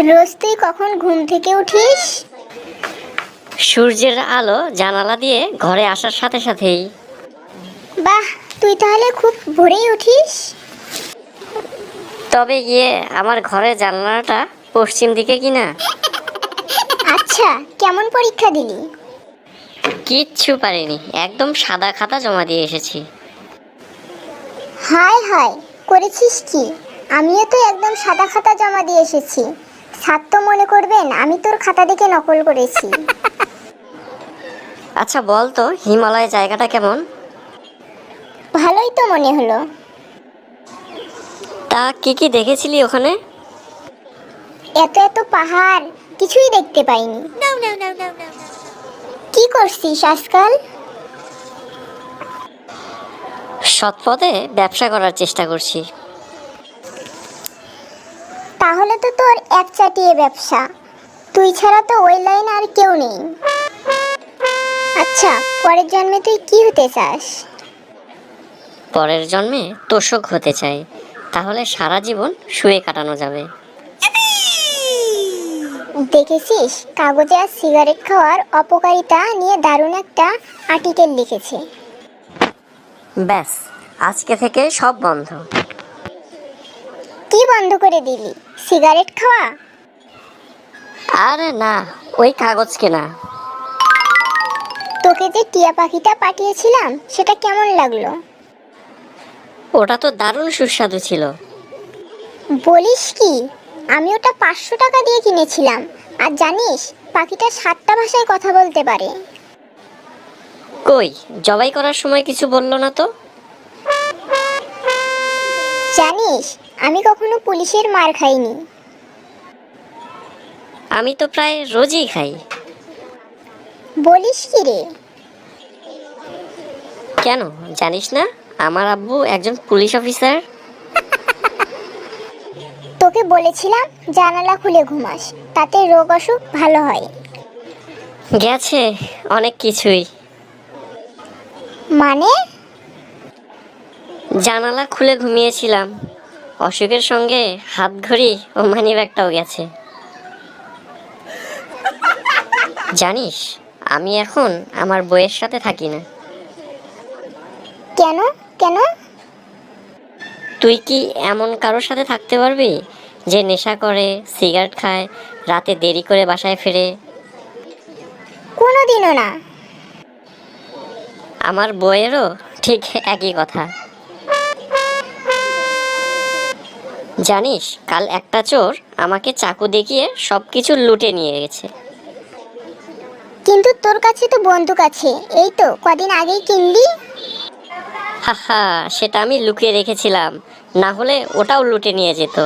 রোজ তুই কখন ঘুম থেকে উঠিস? সূর্যের আলো জানালা দিয়ে ঘরে আসার সাথে সাথেই। বাহ, তুই তাহলে খুব ভোরেই উঠিস। তবে গিয়ে আমার ঘরের জানালাটা পশ্চিম দিকে কিনা। আচ্ছা, কেমন পরীক্ষা দিলি? কিচ্ছু পারিনি, একদম সাদা খাতা জমা দিয়ে এসেছি। হায় হায়, করেছিস কি? আমিও তো একদম সাদা খাতা জমা দিয়ে এসেছি। স্যার তো মনে করবেন আমি তোর খাতা দেখে নকল করেছি। আচ্ছা বল তো, হিমালয় জায়গাটা কেমন? ভালোই তো মনে হলো। তা কি কি দেখেছিলি ওখানে? এত এত পাহাড়, কিছুই দেখতে পাইনি। কি করছিস আজকাল? সৎপথে ব্যবসা করার চেষ্টা করছি। তাহলে তো তোর এক চাটিয়ে ব্যবসা। তুই ছাড়া তো ওই লাইনে আর কেউ নেই। আচ্ছা, পরের জন্মে তুই কি হতে চাস? পরের জন্মে তোষক হতে চাই, তাহলে সারা জীবন শুয়ে কাটানো যাবে। দেখেছিস, কাগজে আর সিগারেট খাওয়ার অপকারিতা নিয়ে দারুণ একটা আর্টিকেল লিখেছে। ব্যাস, আজকে থেকে সব বন্ধ। কি বন্ধ করে দিলি? সিগারেট খাওয়া? আরে না, ওই কাগজ কেনা। তোকে যে টিয়া পাখিটা পাঠিয়েছিলাম সেটা কেমন লাগলো? ওটা তো দারুণ সুস্বাদু ছিল। বলিস কি? আমি ওটা 500 টাকা দিয়ে কিনেছিলাম। আর জানিস, পাখিটা 7টা ভাষায় কথা বলতে পারে। কই, জবাই করার সময় কিছু বললো না তো? জানিস, আমি কখনো পুলিশের মার খাইনি। আমি তো প্রায় রোজই খাই। বলিস কি রে? কেন জানিস না, আমার আব্বু একজন পুলিশ অফিসার। তোকে বলেছিলাম জানালা খুলে ঘুমাস, তাতে রোগ অসুখ ভালো হয়। গেছে অনেক কিছুই। মানে? জানালা খুলে ঘুমিয়েছিলাম, অসুখের সঙ্গে হাত ঘড়ি ও মানিব্যাগটাও গেছে। জানিস, আমি এখন আমার বইয়ের সাথে থাকি না। কেন কেন? তুই কি এমন কারোর সাথে থাকতে পারবি যে নেশা করে, সিগারেট খায়, রাতে দেরি করে বাসায় ফেরে? কোনোদিনও না। আমার বইয়েরও ঠিক একই কথা। জানিস, কাল একটা চোর আমাকে চাকু দেখিয়ে সবকিছু লুটে নিয়ে গেছে। কিন্তু তোর কাছে তো বন্দুক আছে, এই তো কদিন আগেই কিনলি। হাহা, সেটা আমি লুকিয়ে রেখেছিলাম, না হলে ওটাও লুটে নিয়ে যেত।